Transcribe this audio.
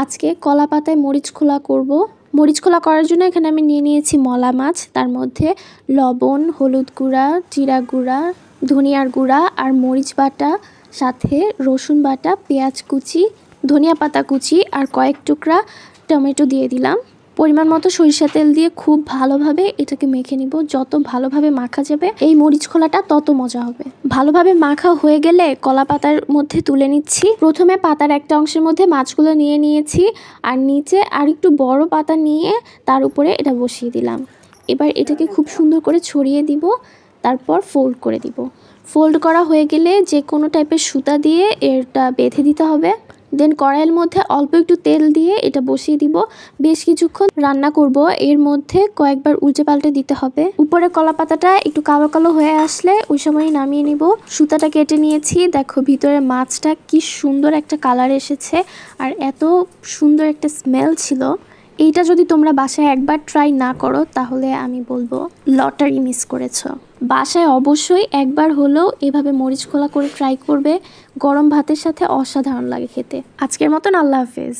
আজকে কলা পাতায় মরিচ খোলা করব। মরিচ খোলা করার জন্য এখানে আমি নিয়ে নিয়েছি মলা মাছ, তার মধ্যে লবণ, হলুদ গুঁড়া, জিরা গুঁড়া, ধনিয়ার গুঁড়া আর মরিচ বাটা, সাথে রসুন বাটা, পেঁয়াজ কুচি, ধনিয়া পাতা কুচি আর কয়েক টুকরা টমেটো দিয়ে দিলাম। পরিমাণ মতো সরিষা তেল দিয়ে খুব ভালোভাবে এটাকে মেখে নিব। যত ভালোভাবে মাখা যাবে এই মরিচ খোলাটা তত মজা হবে। ভালোভাবে মাখা হয়ে গেলে কলা পাতার মধ্যে তুলে নিচ্ছি। প্রথমে পাতার একটা অংশের মধ্যে মাছগুলো নিয়ে নিয়েছি আর নিচে আর একটু বড় পাতা নিয়ে তার উপরে এটা বসিয়ে দিলাম। এবার এটাকে খুব সুন্দর করে ছড়িয়ে দিব, তারপর ফোল্ড করে দিব। ফোল্ড করা হয়ে গেলে যে কোনো টাইপের সুতা দিয়ে এটা বেঁধে দিতে হবে। দেন কড়াইয়ের মধ্যে অল্প একটু তেল দিয়ে এটা বসিয়ে দিব। বেশ কিছুক্ষণ রান্না করব। এর মধ্যে কয়েকবার উল্টে পাল্টে দিতে হবে। উপরে কলা পাতাটা একটু কালো কালো হয়ে আসলে ওই সময় নামিয়ে নিব। সুতাটা কেটে নিয়েছি। দেখো ভিতরে মাছটা কি সুন্দর একটা কালার এসেছে আর এত সুন্দর একটা স্মেল ছিল। এইটা যদি তোমরা বাসায় একবার ট্রাই না করো তাহলে আমি বলবো লটারি মিস করেছো। বাসায় অবশ্যই একবার হলেও এভাবে মরিচ খোলা করে ট্রাই করবে। গরম ভাতের সাথে অসাধারণ লাগে খেতে। আজকের মতন আল্লাহ হাফেজ।